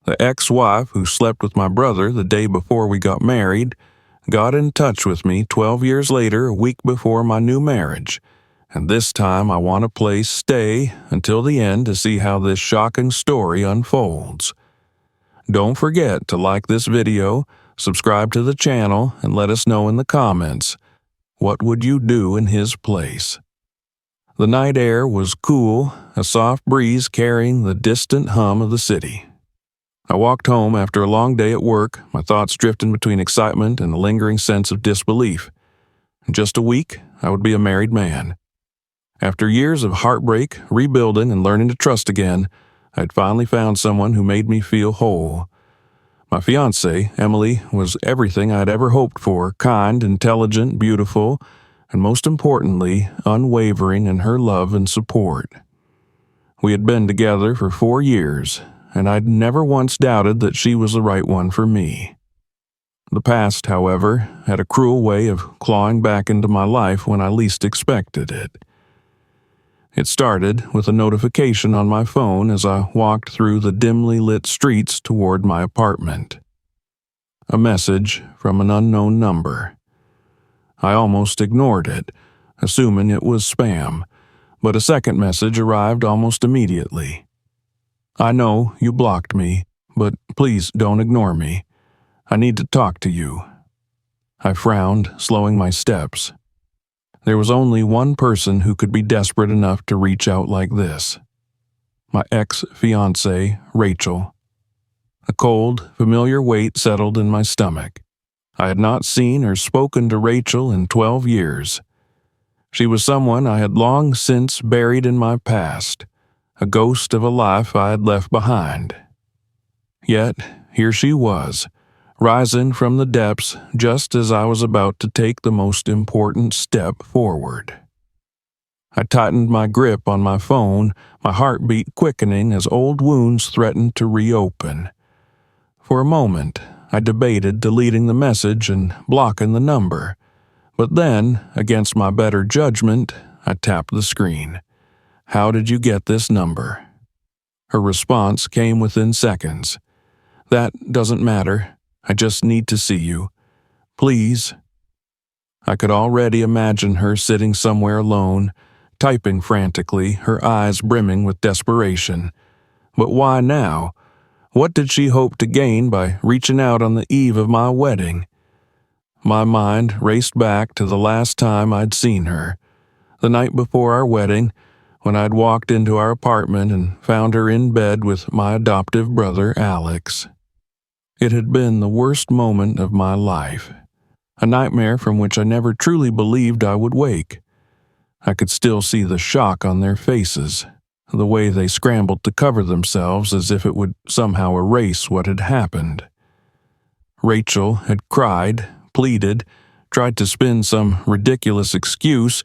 The ex-wife who slept with my brother the day before we got married got in touch with me 12 years later, a week before my new marriage. And this time I want to play stay until the end to see how this shocking story unfolds. Don't forget to like this video, subscribe to the channel, and let us know in the comments, what would you do in his place? The night air was cool, a soft breeze carrying the distant hum of the city. I walked home after a long day at work, my thoughts drifting between excitement and a lingering sense of disbelief. In just a week, I would be a married man. After years of heartbreak, rebuilding, and learning to trust again, I'd finally found someone who made me feel whole. My fiancée, Emily, was everything I'd ever hoped for: kind, intelligent, beautiful, and most importantly, unwavering in her love and support. We had been together for 4 years, and I'd never once doubted that she was the right one for me. The past, however, had a cruel way of clawing back into my life when I least expected it. It started with a notification on my phone as I walked through the dimly lit streets toward my apartment. A message from an unknown number. I almost ignored it, assuming it was spam, but a second message arrived almost immediately. I know you blocked me, but please don't ignore me. I need to talk to you. I frowned, slowing my steps. There was only one person who could be desperate enough to reach out like this. My ex-fiancée, Rachel. A cold, familiar weight settled in my stomach. I had not seen or spoken to Rachel in 12 years. She was someone I had long since buried in my past, a ghost of a life I had left behind. Yet, here she was, rising from the depths just as I was about to take the most important step forward. I tightened my grip on my phone, my heartbeat quickening as old wounds threatened to reopen. For a moment, I debated deleting the message and blocking the number, but then, against my better judgment, I tapped the screen. "How did you get this number?" Her response came within seconds. "That doesn't matter. I just need to see you. Please." I could already imagine her sitting somewhere alone, typing frantically, her eyes brimming with desperation. But why now? What did she hope to gain by reaching out on the eve of my wedding? My mind raced back to the last time I'd seen her, the night before our wedding, when I'd walked into our apartment and found her in bed with my adoptive brother, Alex. It had been the worst moment of my life, a nightmare from which I never truly believed I would wake. I could still see the shock on their faces, the way they scrambled to cover themselves as if it would somehow erase what had happened. Rachel had cried, pleaded, tried to spin some ridiculous excuse,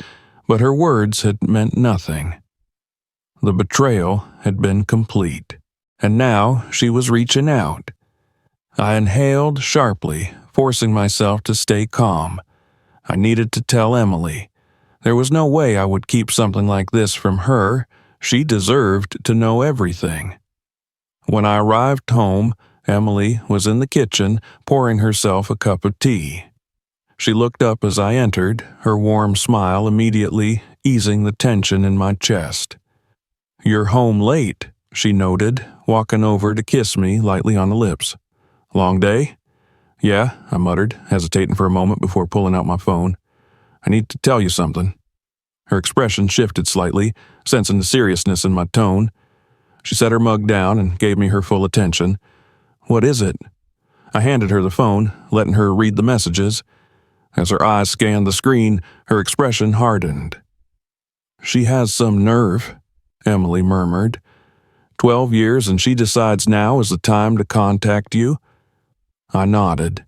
but her words had meant nothing. The betrayal had been complete, and now she was reaching out. I inhaled sharply, forcing myself to stay calm. I needed to tell Emily. There was no way I would keep something like this from her. She deserved to know everything. When I arrived home, Emily was in the kitchen, pouring herself a cup of tea. She looked up as I entered, her warm smile immediately easing the tension in my chest. "You're home late," she noted, walking over to kiss me lightly on the lips. "Long day?" "Yeah," I muttered, hesitating for a moment before pulling out my phone. "I need to tell you something." Her expression shifted slightly, sensing the seriousness in my tone. She set her mug down and gave me her full attention. "What is it?" I handed her the phone, letting her read the messages. As her eyes scanned the screen, her expression hardened. "She has some nerve," Emily murmured. 12 years and she decides now is the time to contact you?" I nodded.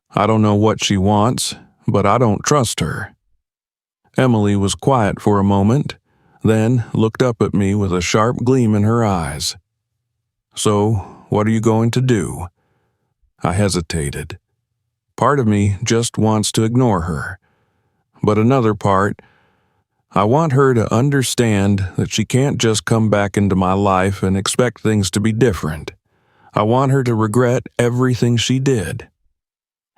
I don't know what she wants, but I don't trust her. Emily was quiet for a moment, then looked up at me with a sharp gleam in her eyes. "So, what are you going to do?" I hesitated. Part of me just wants to ignore her, but another part, I want her to understand that she can't just come back into my life and expect things to be different. I want her to regret everything she did."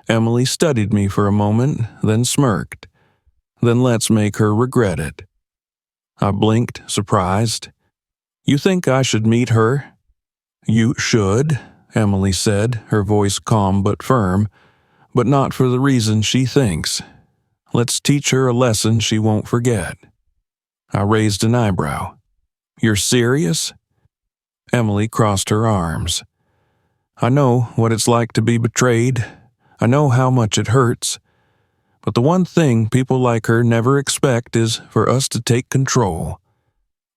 Emily studied me for a moment, then smirked. "Then let's make her regret it." I blinked, surprised. "You think I should meet her?" "You should," Emily said, her voice calm but firm, "but not for the reason she thinks. Let's teach her a lesson she won't forget." I raised an eyebrow. "You're serious?" Emily crossed her arms. "I know what it's like to be betrayed. I know how much it hurts. But the one thing people like her never expect is for us to take control.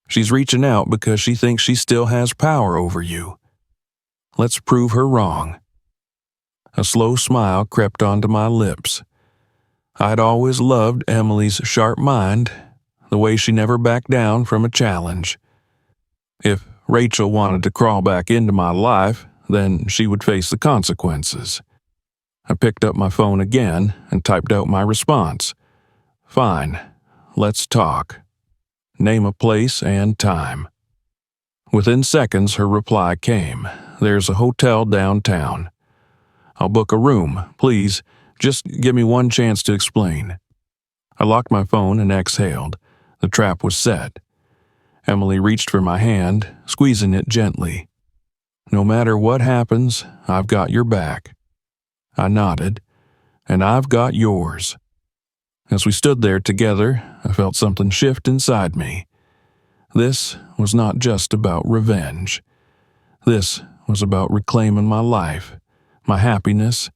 She's reaching out because she thinks she still has power over you. Let's prove her wrong." A slow smile crept onto my lips. I'd always loved Emily's sharp mind, the way she never backed down from a challenge. If Rachel wanted to crawl back into my life, then she would face the consequences. I picked up my phone again and typed out my response. "Fine, let's talk. Name a place and time." Within seconds, her reply came. "There's a hotel downtown. I'll book a room, please. Just give me one chance to explain." I locked my phone and exhaled. The trap was set. Emily reached for my hand, squeezing it gently. "No matter what happens, I've got your back." I nodded. "And I've got yours." As we stood there together, I felt something shift inside me. This was not just about revenge. This was about reclaiming my life, my happiness.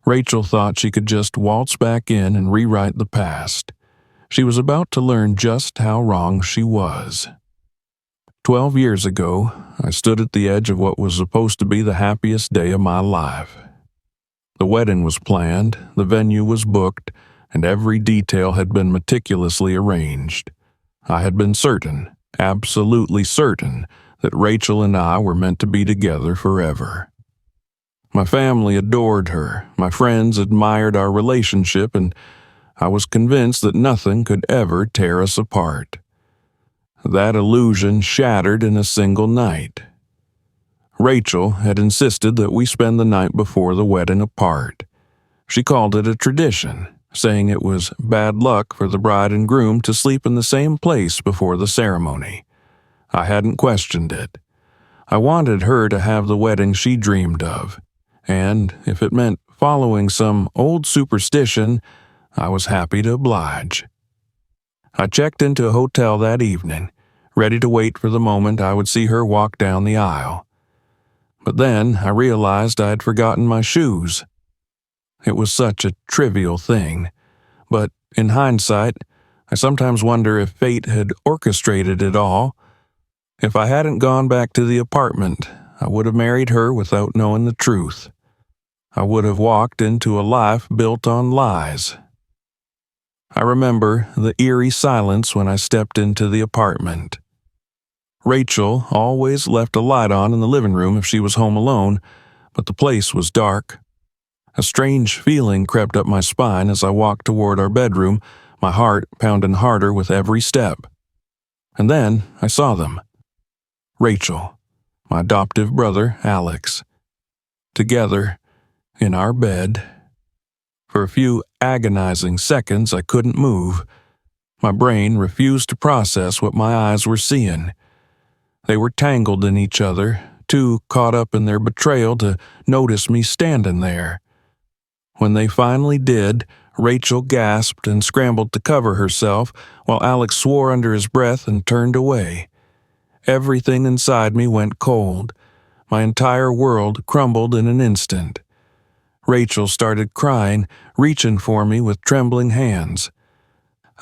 Rachel thought she could just waltz back in and rewrite the past. She was about to learn just how wrong she was. 12 years ago, I stood at the edge of what was supposed to be the happiest day of my life. The wedding was planned, the venue was booked, and every detail had been meticulously arranged. I had been certain, absolutely certain, that Rachel and I were meant to be together forever. My family adored her, my friends admired our relationship, and I was convinced that nothing could ever tear us apart. That illusion shattered in a single night. Rachel had insisted that we spend the night before the wedding apart. She called it a tradition, saying it was bad luck for the bride and groom to sleep in the same place before the ceremony. I hadn't questioned it. I wanted her to have the wedding she dreamed of, and if it meant following some old superstition, I was happy to oblige. I checked into a hotel that evening, ready to wait for the moment I would see her walk down the aisle. But then I realized I had forgotten my shoes. It was such a trivial thing, but in hindsight, I sometimes wonder if fate had orchestrated it all. If I hadn't gone back to the apartment, I would have married her without knowing the truth. I would have walked into a life built on lies. I remember the eerie silence when I stepped into the apartment. Rachel always left a light on in the living room if she was home alone, but the place was dark. A strange feeling crept up my spine as I walked toward our bedroom, my heart pounding harder with every step. And then I saw them. Rachel, my adoptive brother, Alex. Together, in our bed. For a few agonizing seconds, I couldn't move. My brain refused to process what my eyes were seeing. They were tangled in each other, too caught up in their betrayal to notice me standing there. When they finally did, Rachel gasped and scrambled to cover herself, while Alex swore under his breath and turned away. Everything inside me went cold. My entire world crumbled in an instant. Rachel started crying, reaching for me with trembling hands.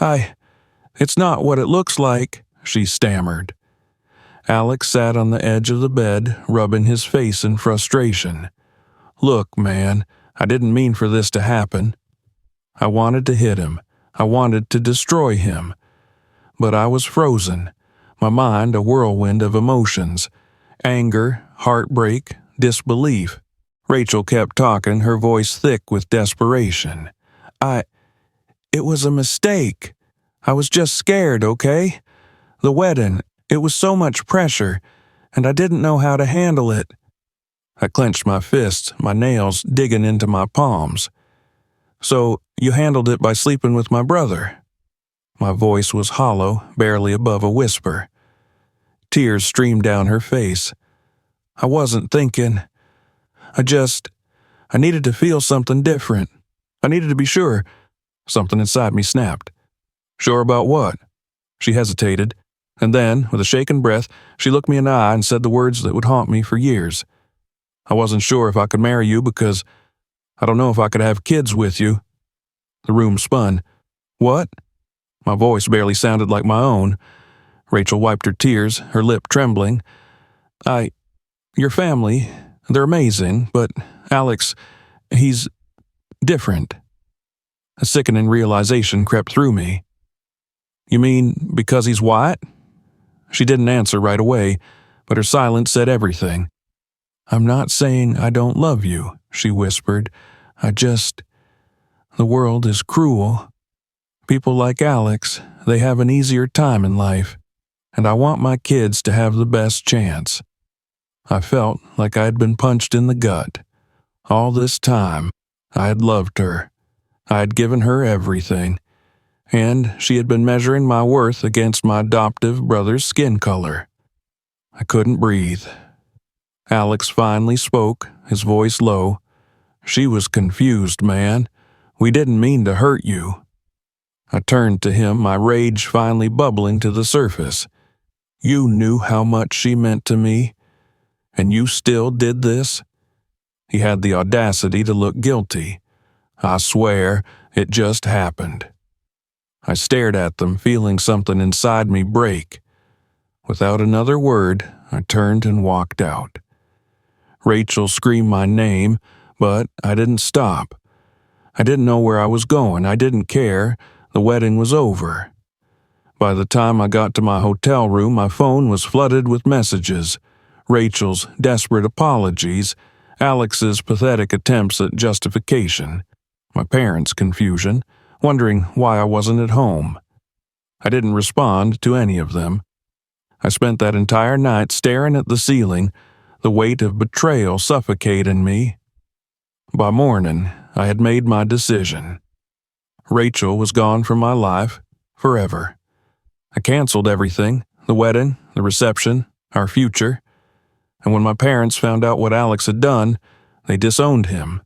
It's not what it looks like," she stammered. Alex sat on the edge of the bed, rubbing his face in frustration. "Look, man, I didn't mean for this to happen." I wanted to hit him. I wanted to destroy him. But I was frozen, my mind a whirlwind of emotions. Anger, heartbreak, disbelief. Rachel kept talking, her voice thick with desperation. It was a mistake. I was just scared, okay? The wedding, it was so much pressure, and I didn't know how to handle it." I clenched my fists, my nails digging into my palms. "So, you handled it by sleeping with my brother?" My voice was hollow, barely above a whisper. Tears streamed down her face. "I wasn't thinking. I needed to feel something different. I needed to be sure." Something inside me snapped. "Sure about what?" She hesitated, and then, with a shaken breath, she looked me in the eye and said the words that would haunt me for years. "I wasn't sure if I could marry you because I don't know if I could have kids with you." The room spun. "What?" My voice barely sounded like my own. Rachel wiped her tears, her lip trembling. Your family, they're amazing, but Alex, he's different." A sickening realization crept through me. "You mean because he's white?" She didn't answer right away, but her silence said everything. "I'm not saying I don't love you," she whispered. The world is cruel. People like Alex, they have an easier time in life, and I want my kids to have the best chance." I felt like I had been punched in the gut. All this time, I had loved her. I had given her everything, and she had been measuring my worth against my adoptive brother's skin color. I couldn't breathe. Alex finally spoke, his voice low. "She was confused, man. We didn't mean to hurt you." I turned to him, my rage finally bubbling to the surface. "You knew how much she meant to me, and you still did this?" He had the audacity to look guilty. "I swear, it just happened." I stared at them, feeling something inside me break. Without another word, I turned and walked out. Rachel screamed my name, but I didn't stop. I didn't know where I was going. I didn't care. The wedding was over. By the time I got to my hotel room, my phone was flooded with messages. Rachel's desperate apologies, Alex's pathetic attempts at justification, my parents' confusion, wondering why I wasn't at home. I didn't respond to any of them. I spent that entire night staring at the ceiling, the weight of betrayal suffocating me. By morning, I had made my decision. Rachel was gone from my life forever. I canceled everything, the wedding, the reception, our future. And when my parents found out what Alex had done, they disowned him.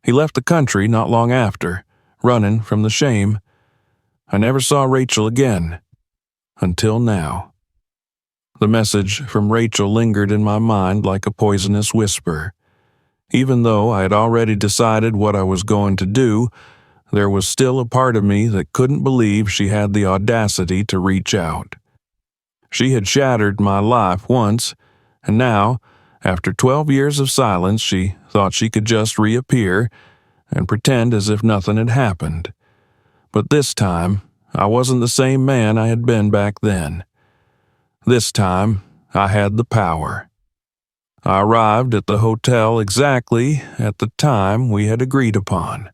He left the country not long after, running from the shame. I never saw Rachel again, until now. The message from Rachel lingered in my mind like a poisonous whisper. Even though I had already decided what I was going to do, there was still a part of me that couldn't believe she had the audacity to reach out. She had shattered my life once, and now, after 12 years of silence, she thought she could just reappear and pretend as if nothing had happened. But this time, I wasn't the same man I had been back then. This time, I had the power. I arrived at the hotel exactly at the time we had agreed upon.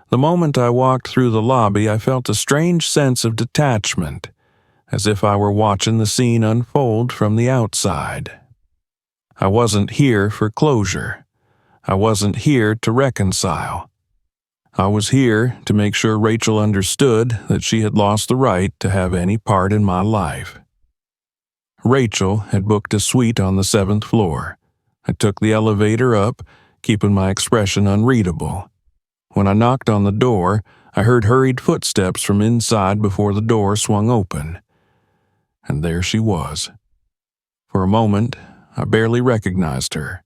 The moment I walked through the lobby, I felt a strange sense of detachment, as if I were watching the scene unfold from the outside. I wasn't here for closure. I wasn't here to reconcile. I was here to make sure Rachel understood that she had lost the right to have any part in my life. Rachel had booked a suite on the 7th floor. I took the elevator up, keeping my expression unreadable. When I knocked on the door, I heard hurried footsteps from inside before the door swung open. And there she was. For a moment, I barely recognized her.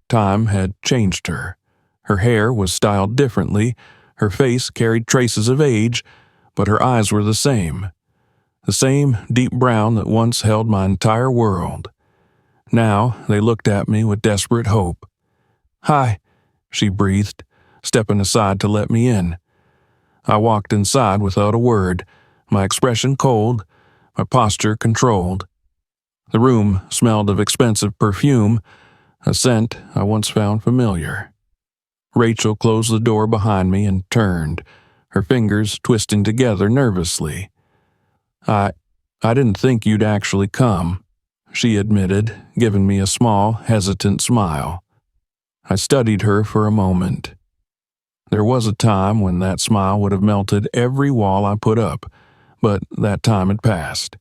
Time had changed her. Her hair was styled differently, her face carried traces of age, but her eyes were the same deep brown that once held my entire world. Now they looked at me with desperate hope. "Hi," she breathed, stepping aside to let me in. I walked inside without a word, my expression cold, my posture controlled. The room smelled of expensive perfume, a scent I once found familiar. Rachel closed the door behind me and turned, her fingers twisting together nervously. I didn't think you'd actually come," she admitted, giving me a small, hesitant smile. I studied her for a moment. There was a time when that smile would have melted every wall I put up, but that time had passed.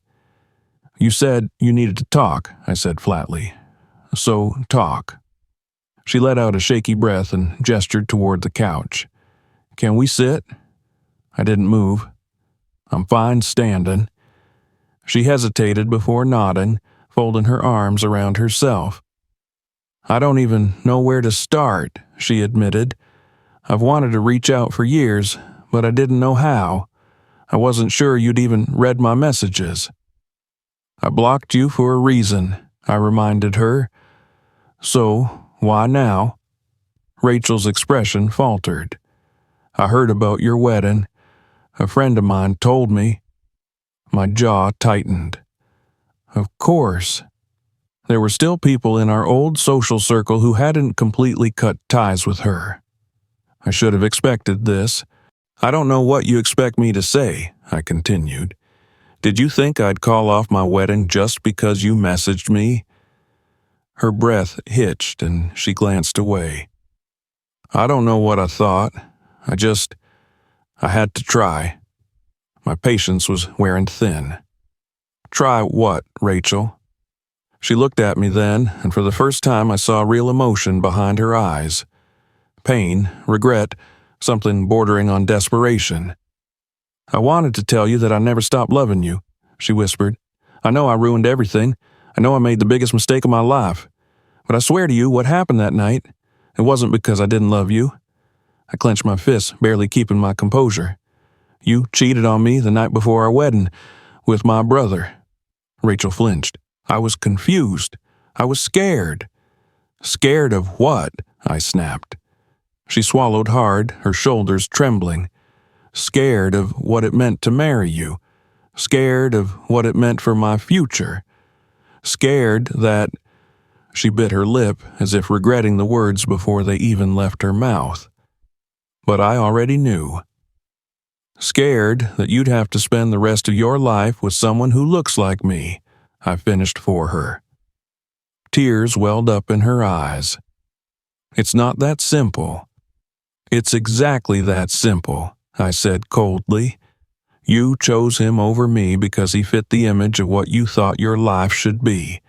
You said you needed to talk, I said flatly. So talk. She let out a shaky breath and gestured toward the couch. Can we sit? I didn't move. I'm fine standing. She hesitated before nodding, folding her arms around herself. I don't even know where to start, she admitted. I've wanted to reach out for years, but I didn't know how. I wasn't sure you'd even read my messages. I blocked you for a reason, I reminded her. So, why now? Rachel's expression faltered. I heard about your wedding. A friend of mine told me. My jaw tightened. Of course. There were still people in our old social circle who hadn't completely cut ties with her. I should have expected this. I don't know what you expect me to say, I continued. Did you think I'd call off my wedding just because you messaged me? Her breath hitched and she glanced away. I don't know what I thought. I had to try. My patience was wearing thin. Try what, Rachel? She looked at me then, and for the first time I saw real emotion behind her eyes. Pain, regret, something bordering on desperation. I wanted to tell you that I never stopped loving you, she whispered. I know I ruined everything. I know I made the biggest mistake of my life. But I swear to you, what happened that night, it wasn't because I didn't love you. I clenched my fists, barely keeping my composure. You cheated on me the night before our wedding with my brother. Rachel flinched. I was confused. I was scared. Scared of what? I snapped. She swallowed hard, her shoulders trembling. Scared of what it meant to marry you. Scared of what it meant for my future. Scared that... She bit her lip, as if regretting the words before they even left her mouth. But I already knew. Scared that you'd have to spend the rest of your life with someone who looks like me, I finished for her. Tears welled up in her eyes. It's not that simple. It's exactly that simple, I said coldly. You chose him over me because he fit the image of what you thought your life should be.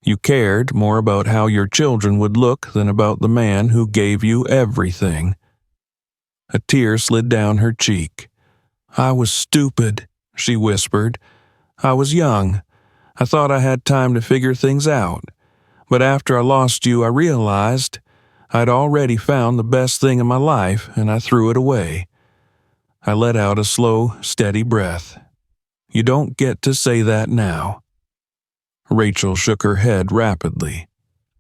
You cared more about how your children would look than about the man who gave you everything. A tear slid down her cheek. I was stupid, she whispered. I was young. I thought I had time to figure things out. But after I lost you, I realized I'd already found the best thing in my life, and I threw it away. I let out a slow, steady breath. You don't get to say that now. Rachel shook her head rapidly.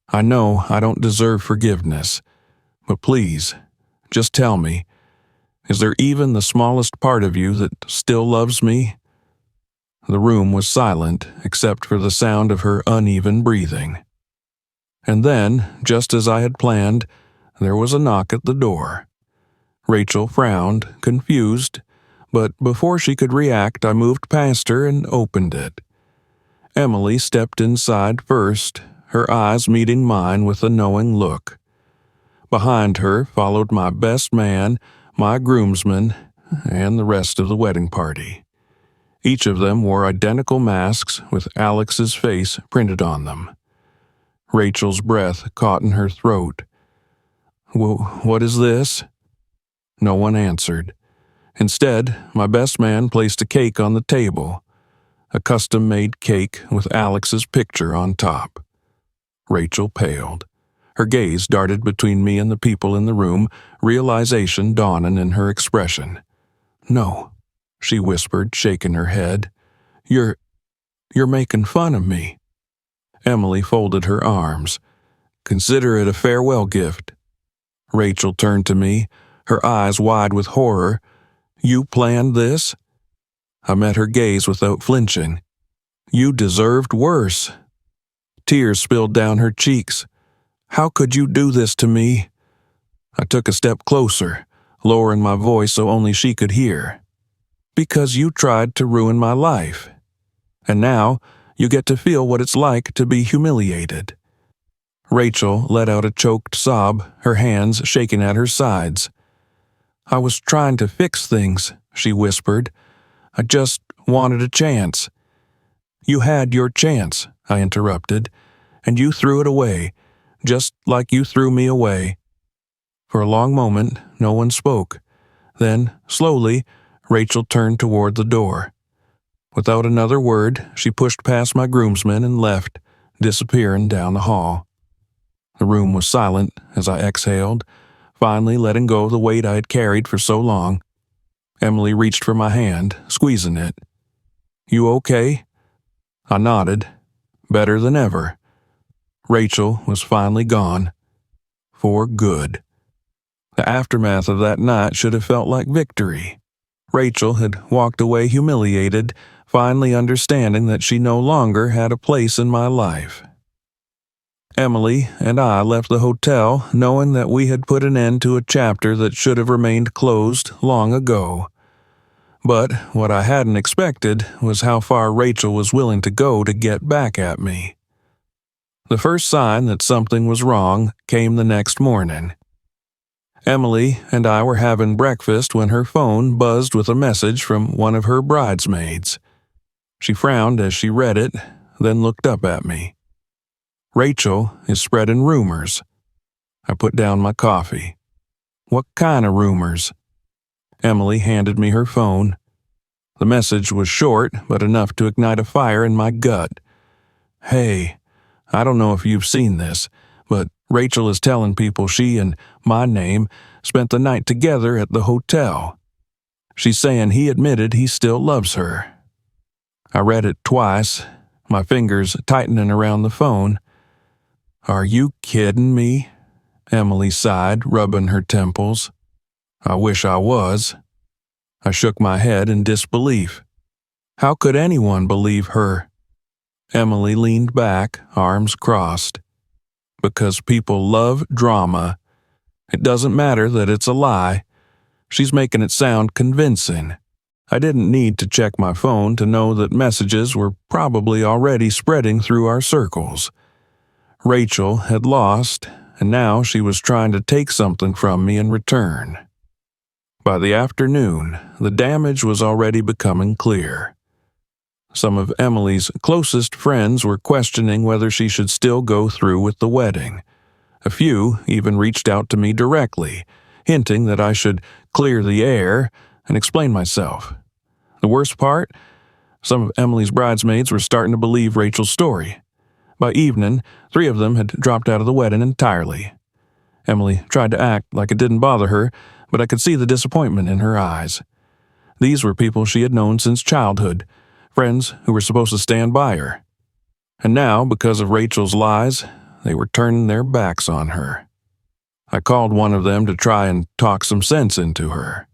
I know I don't deserve forgiveness, but please, just tell me, is there even the smallest part of you that still loves me? The room was silent except for the sound of her uneven breathing. And then, just as I had planned, there was a knock at the door. Rachel frowned, confused, but before she could react, I moved past her and opened it. Emily stepped inside first, her eyes meeting mine with a knowing look. Behind her followed my best man, my groomsmen, and the rest of the wedding party. Each of them wore identical masks with Alex's face printed on them. Rachel's breath caught in her throat. What is this? No one answered. Instead, my best man placed a cake on the table. A custom-made cake with Alex's picture on top. Rachel paled. Her gaze darted between me and the people in the room, realization dawning in her expression. No, she whispered, shaking her head. You're making fun of me. Emily folded her arms. Consider it a farewell gift. Rachel turned to me, her eyes wide with horror. You planned this? I met her gaze without flinching. You deserved worse. Tears spilled down her cheeks. How could you do this to me? I took a step closer, lowering my voice so only she could hear. Because you tried to ruin my life. And now, You get to feel what it's like to be humiliated." Rachel let out a choked sob, her hands shaking at her sides. "I was trying to fix things," she whispered. "I just wanted a chance." "You had your chance," I interrupted, "and you threw it away, just like you threw me away." For a long moment, no one spoke. Then, slowly, Rachel turned toward the door. Without another word, she pushed past my groomsmen and left, disappearing down the hall. The room was silent as I exhaled, finally letting go of the weight I had carried for so long. Emily reached for my hand, squeezing it. "You okay?" I nodded. Better than ever. Rachel was finally gone. For good. The aftermath of that night should have felt like victory. Rachel had walked away humiliated, finally understanding that she no longer had a place in my life. Emily and I left the hotel knowing that we had put an end to a chapter that should have remained closed long ago. But what I hadn't expected was how far Rachel was willing to go to get back at me. The first sign that something was wrong came the next morning. Emily and I were having breakfast when her phone buzzed with a message from one of her bridesmaids. She frowned as she read it, then looked up at me. "Rachel is spreading rumors." I put down my coffee. "What kind of rumors?" Emily handed me her phone. The message was short, but enough to ignite a fire in my gut. "Hey, I don't know if you've seen this, but Rachel is telling people she and my name spent the night together at the hotel. She's saying he admitted he still loves her." I read it twice, my fingers tightening around the phone. "Are you kidding me?" Emily sighed, rubbing her temples. "I wish I was." I shook my head in disbelief. How could anyone believe her? Emily leaned back, arms crossed. "Because people love drama. It doesn't matter that it's a lie. She's making it sound convincing." I didn't need to check my phone to know that messages were probably already spreading through our circles. Rachel had lost, and now she was trying to take something from me in return. By the afternoon, the damage was already becoming clear. Some of Emily's closest friends were questioning whether she should still go through with the wedding. A few even reached out to me directly, hinting that I should clear the air and explain myself. The worst part? Some of Emily's bridesmaids were starting to believe Rachel's story. By evening, 3 of them had dropped out of the wedding entirely. Emily tried to act like it didn't bother her, but I could see the disappointment in her eyes. These were people she had known since childhood, friends who were supposed to stand by her. And now, because of Rachel's lies, they were turning their backs on her. I called one of them to try and talk some sense into her.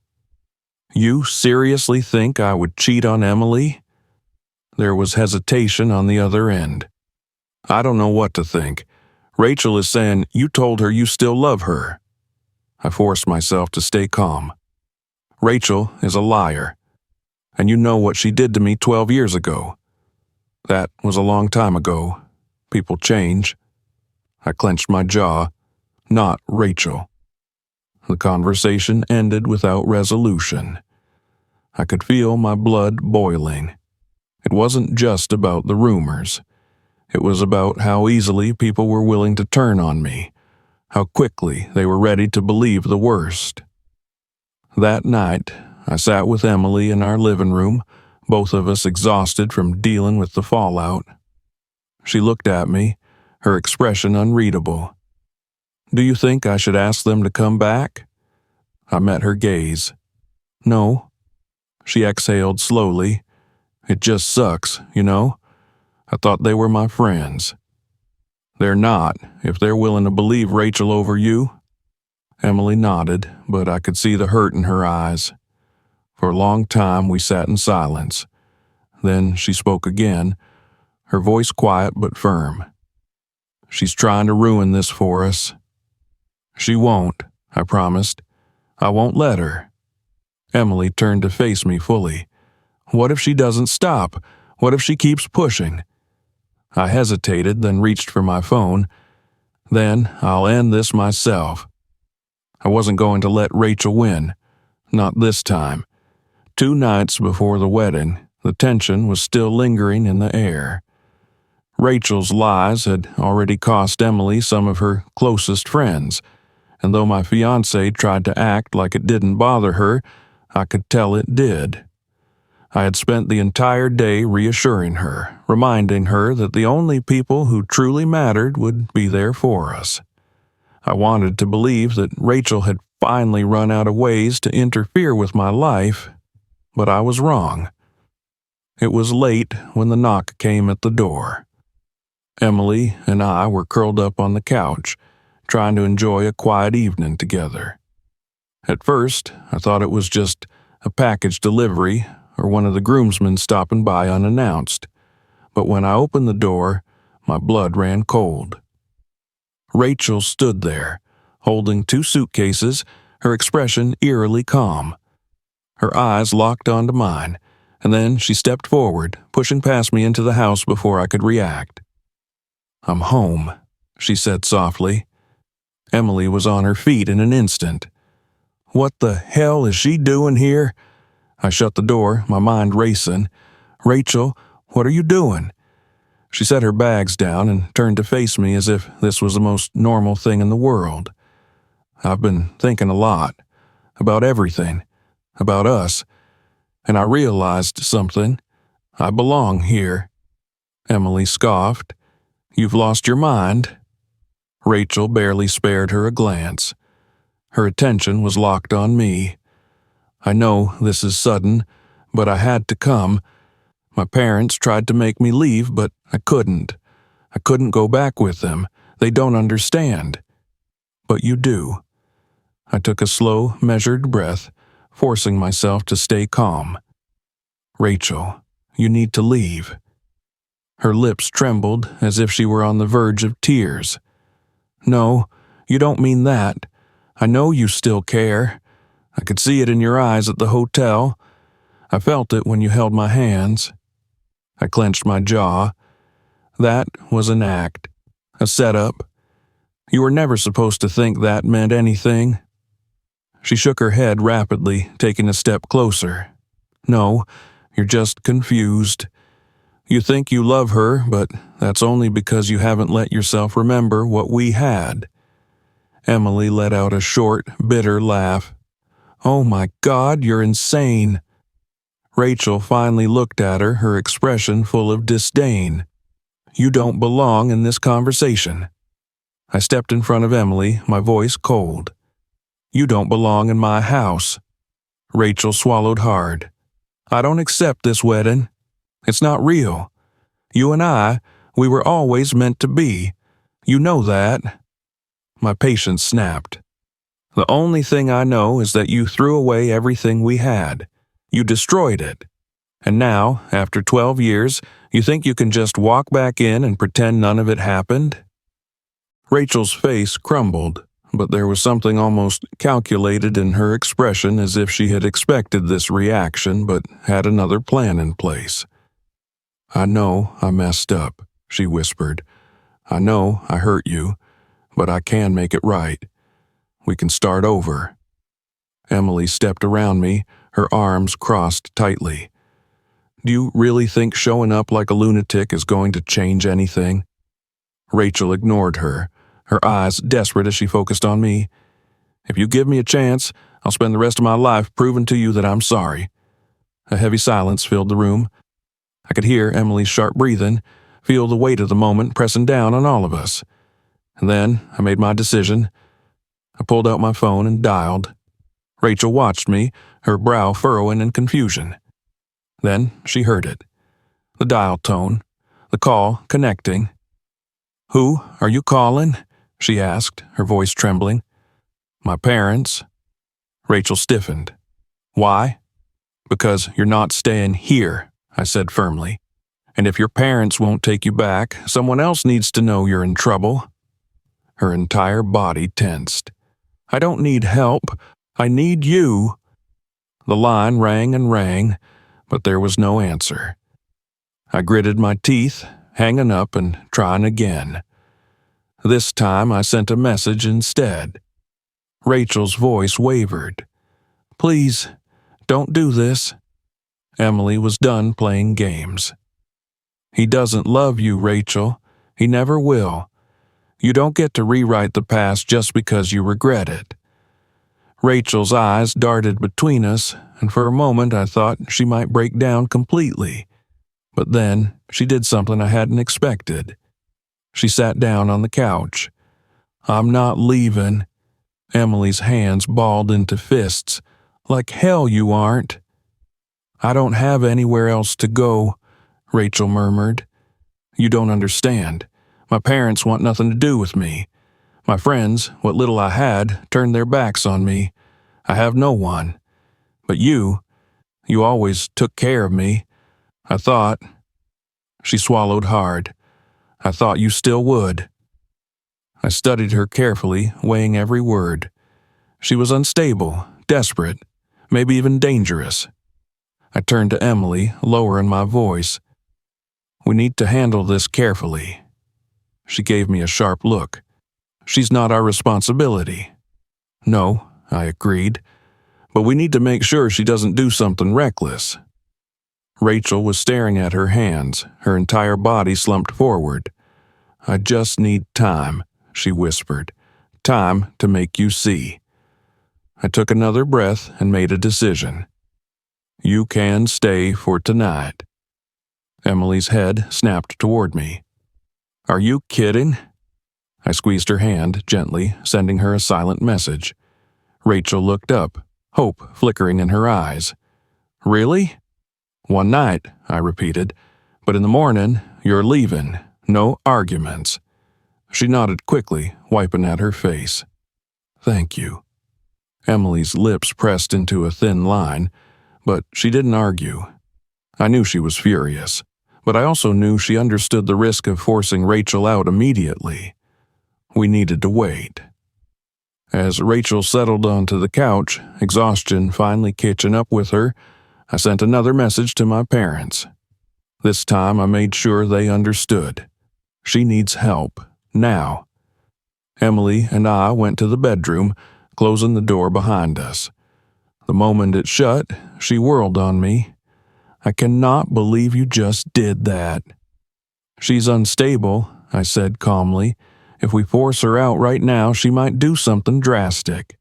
"You seriously think I would cheat on Emily?" There was hesitation on the other end. "I don't know what to think. Rachel is saying you told her you still love her." I forced myself to stay calm. "Rachel is a liar. And you know what she did to me 12 years ago. That was a long time ago. People change." I clenched my jaw. Not Rachel. The conversation ended without resolution. I could feel my blood boiling. It wasn't just about the rumors. It was about how easily people were willing to turn on me, how quickly they were ready to believe the worst. That night, I sat with Emily in our living room, both of us exhausted from dealing with the fallout. She looked at me, her expression unreadable. "Do you think I should ask them to come back?" I met her gaze. "No." She exhaled slowly. "It just sucks, you know? I thought they were my friends." "They're not, if they're willing to believe Rachel over you." Emily nodded, but I could see the hurt in her eyes. For a long time we sat in silence. Then she spoke again, her voice quiet but firm. "She's trying to ruin this for us." "She won't," I promised. "I won't let her." Emily turned to face me fully. "What if she doesn't stop? What if she keeps pushing?" I hesitated, then reached for my phone. Then I'll end this myself. I wasn't going to let Rachel win. Not this time. 2 nights before the wedding, the tension was still lingering in the air. Rachel's lies had already cost Emily some of her closest friends, and though my fiancé tried to act like it didn't bother her, I could tell it did. I had spent the entire day reassuring her, reminding her that the only people who truly mattered would be there for us. I wanted to believe that Rachel had finally run out of ways to interfere with my life, but I was wrong. It was late when the knock came at the door. Emily and I were curled up on the couch, trying to enjoy a quiet evening together. At first, I thought it was just a package delivery or one of the groomsmen stopping by unannounced, but when I opened the door, my blood ran cold. Rachel stood there, holding 2 suitcases, her expression eerily calm. Her eyes locked onto mine, and then she stepped forward, pushing past me into the house before I could react. "I'm home," she said softly. Emily was on her feet in an instant. "What the hell is she doing here?" I shut the door, my mind racing. "Rachel, what are you doing?" She set her bags down and turned to face me as if this was the most normal thing in the world. "I've been thinking a lot. About everything. About us. And I realized something. I belong here." Emily scoffed. "You've lost your mind?" Rachel barely spared her a glance. Her attention was locked on me. "I know this is sudden, but I had to come. My parents tried to make me leave, but I couldn't. I couldn't go back with them. They don't understand." "But you do." I took a slow, measured breath, forcing myself to stay calm. "Rachel, you need to leave." Her lips trembled as if she were on the verge of tears. "No, you don't mean that. I know you still care. I could see it in your eyes at the hotel. I felt it when you held my hands." I clenched my jaw. That was an act. A setup. You were never supposed to think that meant anything. She shook her head rapidly, taking a step closer. "No, you're just confused. You think you love her, but that's only because you haven't let yourself remember what we had." Emily let out a short, bitter laugh. "Oh my God, you're insane." Rachel finally looked at her, her expression full of disdain. "You don't belong in this conversation." I stepped in front of Emily, my voice cold. "You don't belong in my house." Rachel swallowed hard. "I don't accept this wedding. It's not real. You and I, we were always meant to be. You know that." My patience snapped. "The only thing I know is that you threw away everything we had. You destroyed it. And now, after 12 years, you think you can just walk back in and pretend none of it happened?" Rachel's face crumbled, but there was something almost calculated in her expression, as if she had expected this reaction but had another plan in place. "I know I messed up," she whispered. "I know I hurt you, but I can make it right. We can start over." Emily stepped around me, her arms crossed tightly. "Do you really think showing up like a lunatic is going to change anything?" Rachel ignored her, her eyes desperate as she focused on me. "If you give me a chance, I'll spend the rest of my life proving to you that I'm sorry." A heavy silence filled the room. I could hear Emily's sharp breathing, feel the weight of the moment pressing down on all of us. And then I made my decision. I pulled out my phone and dialed. Rachel watched me, her brow furrowing in confusion. Then she heard it. The dial tone, the call connecting. "Who are you calling?" she asked, her voice trembling. "My parents." Rachel stiffened. "Why?" "Because you're not staying here," I said firmly. "And if your parents won't take you back, someone else needs to know you're in trouble." Her entire body tensed. "I don't need help. I need you." The line rang and rang, but there was no answer. I gritted my teeth, hanging up and trying again. This time I sent a message instead. Rachel's voice wavered. "Please, don't do this." Emily was done playing games. "He doesn't love you, Rachel. He never will. You don't get to rewrite the past just because you regret it." Rachel's eyes darted between us, and for a moment I thought she might break down completely. But then she did something I hadn't expected. She sat down on the couch. "I'm not leaving." Emily's hands balled into fists. "Like hell you aren't." "I don't have anywhere else to go," Rachel murmured. "You don't understand. My parents want nothing to do with me. My friends, what little I had, turned their backs on me. I have no one. But you always took care of me. I thought—" She swallowed hard. "I thought you still would." I studied her carefully, weighing every word. She was unstable, desperate, maybe even dangerous. I turned to Emily, lowering my voice. "We need to handle this carefully." She gave me a sharp look. "She's not our responsibility." "No," I agreed, "but we need to make sure she doesn't do something reckless." Rachel was staring at her hands, her entire body slumped forward. "I just need time," she whispered. "Time to make you see." I took another breath and made a decision. "You can stay for tonight." Emily's head snapped toward me. "Are you kidding?" I squeezed her hand gently, sending her a silent message. Rachel looked up, hope flickering in her eyes. "Really?" "One night," I repeated. "But in the morning, you're leaving. No arguments." She nodded quickly, wiping at her face. "Thank you." Emily's lips pressed into a thin line, but she didn't argue. I knew she was furious, but I also knew she understood the risk of forcing Rachel out immediately. We needed to wait. As Rachel settled onto the couch, exhaustion finally catching up with her, I sent another message to my parents. This time I made sure they understood. She needs help, now. Emily and I went to the bedroom, closing the door behind us. The moment it shut, she whirled on me. "I cannot believe you just did that." "She's unstable," I said calmly. "If we force her out right now, she might do something drastic."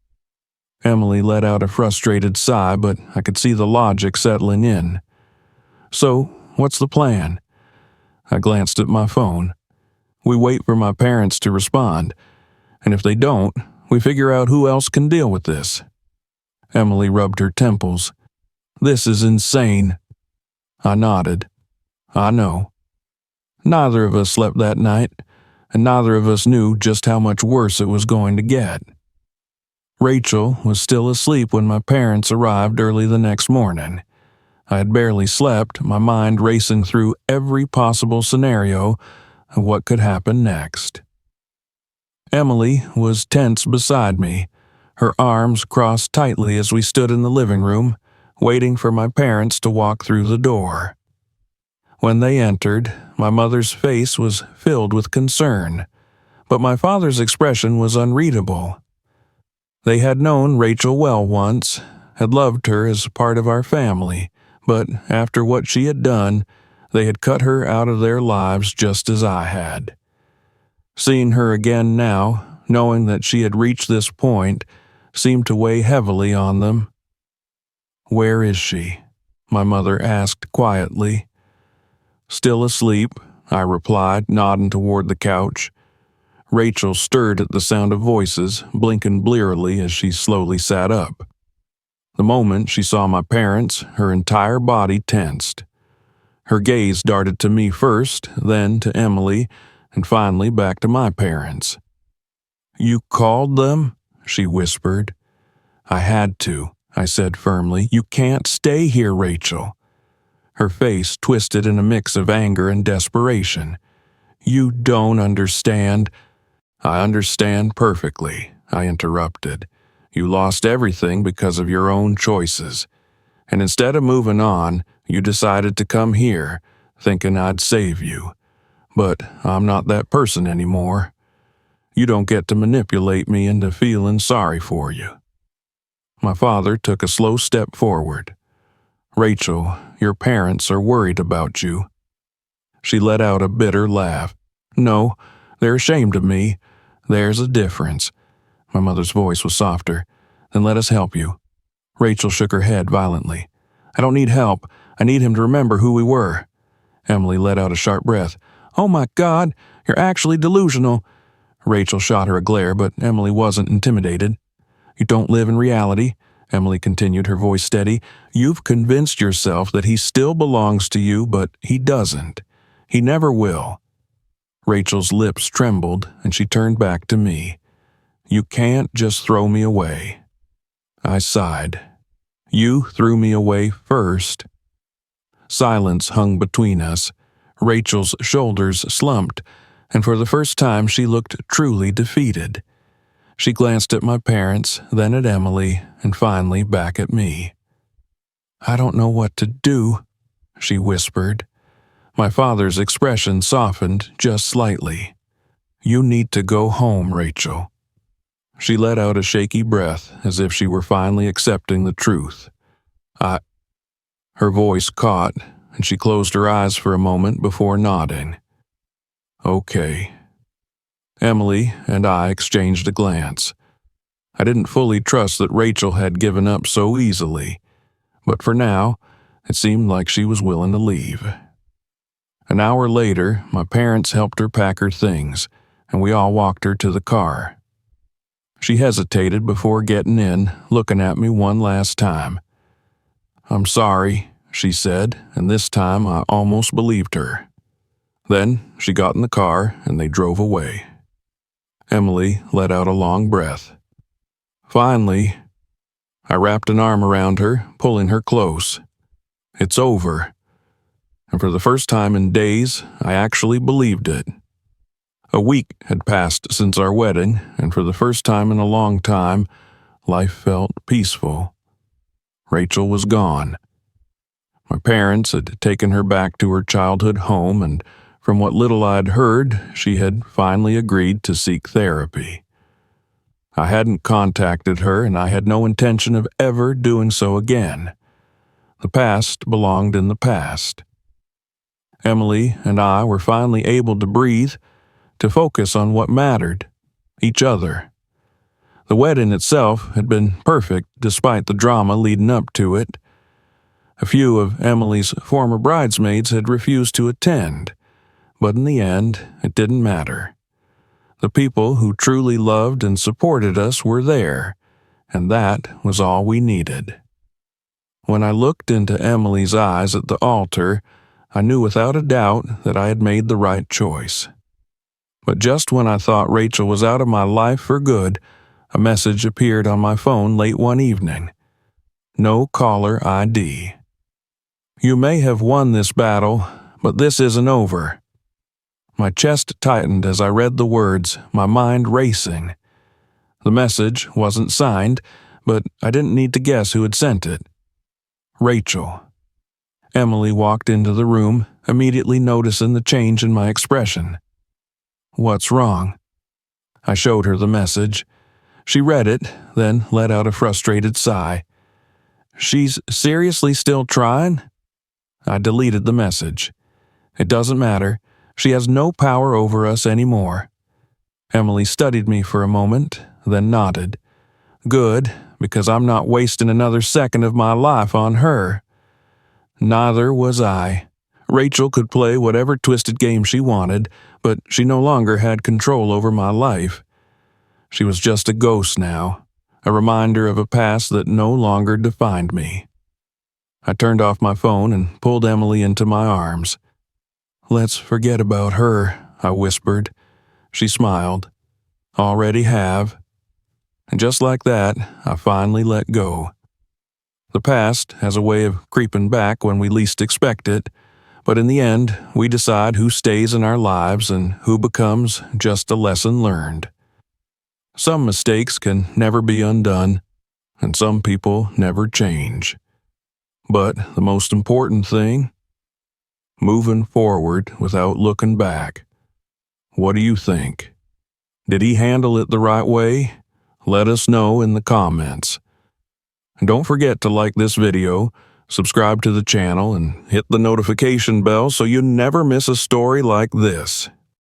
Emily let out a frustrated sigh, but I could see the logic settling in. "So, what's the plan?" I glanced at my phone. "We wait for my parents to respond, and if they don't, we figure out who else can deal with this." Emily rubbed her temples. "This is insane." I nodded. "I know." Neither of us slept that night, and neither of us knew just how much worse it was going to get. Rachel was still asleep when my parents arrived early the next morning. I had barely slept, my mind racing through every possible scenario of what could happen next. Emily was tense beside me, her arms crossed tightly as we stood in the living room, waiting for my parents to walk through the door. When they entered, my mother's face was filled with concern, but my father's expression was unreadable. They had known Rachel well once, had loved her as part of our family, but after what she had done, they had cut her out of their lives just as I had. Seeing her again now, knowing that she had reached this point, seemed to weigh heavily on them. "Where is she?" my mother asked quietly. "Still asleep," I replied, nodding toward the couch. Rachel stirred at the sound of voices, blinking blearily as she slowly sat up. The moment she saw my parents, her entire body tensed. Her gaze darted to me first, then to Emily, and finally back to my parents. "You called them?" she whispered. "I had to," I said firmly. "You can't stay here, Rachel." Her face twisted in a mix of anger and desperation. "You don't understand." "I understand perfectly," I interrupted. "You lost everything because of your own choices. And instead of moving on, you decided to come here, thinking I'd save you. But I'm not that person anymore. You don't get to manipulate me into feeling sorry for you." My father took a slow step forward. "Rachel, your parents are worried about you." She let out a bitter laugh. "No, they're ashamed of me. There's a difference." My mother's voice was softer. "Then let us help you." Rachel shook her head violently. "I don't need help. I need him to remember who we were." Emily let out a sharp breath. "Oh my God, you're actually delusional." Rachel shot her a glare, but Emily wasn't intimidated. "You don't live in reality," Emily continued, her voice steady. "You've convinced yourself that he still belongs to you, but he doesn't. He never will." Rachel's lips trembled, and she turned back to me. "You can't just throw me away." I sighed. "You threw me away first." Silence hung between us. Rachel's shoulders slumped, and for the first time she looked truly defeated. She glanced at my parents, then at Emily, and finally back at me. "I don't know what to do," she whispered. My father's expression softened just slightly. "You need to go home, Rachel." She let out a shaky breath as if she were finally accepting the truth. Her voice caught, and she closed her eyes for a moment before nodding. "Okay." Emily and I exchanged a glance. I didn't fully trust that Rachel had given up so easily, but for now, it seemed like she was willing to leave. An hour later, my parents helped her pack her things, and we all walked her to the car. She hesitated before getting in, looking at me one last time. "I'm sorry," she said, and this time I almost believed her. Then she got in the car and they drove away. Emily let out a long breath. "Finally." I wrapped an arm around her, pulling her close. "It's over." And for the first time in days, I actually believed it. A week had passed since our wedding, and for the first time in a long time, life felt peaceful. Rachel was gone. My parents had taken her back to her childhood home, and from what little I'd heard, she had finally agreed to seek therapy. I hadn't contacted her, and I had no intention of ever doing so again. The past belonged in the past. Emily and I were finally able to breathe, to focus on what mattered, each other. The wedding itself had been perfect despite the drama leading up to it. A few of Emily's former bridesmaids had refused to attend, but in the end, it didn't matter. The people who truly loved and supported us were there, and that was all we needed. When I looked into Emily's eyes at the altar, I knew without a doubt that I had made the right choice. But just when I thought Rachel was out of my life for good, a message appeared on my phone late one evening. No caller ID. "You may have won this battle, but this isn't over." My chest tightened as I read the words, my mind racing. The message wasn't signed, but I didn't need to guess who had sent it. Rachel. Emily walked into the room, immediately noticing the change in my expression. "What's wrong?" I showed her the message. She read it, then let out a frustrated sigh. "She's seriously still trying?" I deleted the message. "It doesn't matter. She has no power over us anymore." Emily studied me for a moment, then nodded. "Good, because I'm not wasting another second of my life on her." Neither was I. Rachel could play whatever twisted game she wanted, but she no longer had control over my life. She was just a ghost now, a reminder of a past that no longer defined me. I turned off my phone and pulled Emily into my arms. "Let's forget about her," I whispered. She smiled. "Already have." And just like that, I finally let go. The past has a way of creeping back when we least expect it, but in the end, we decide who stays in our lives and who becomes just a lesson learned. Some mistakes can never be undone, and some people never change. But the most important thing, moving forward without looking back. What do you think? Did he handle it the right way? Let us know in the comments. Don't forget to like this video, subscribe to the channel, and hit the notification bell so you never miss a story like this.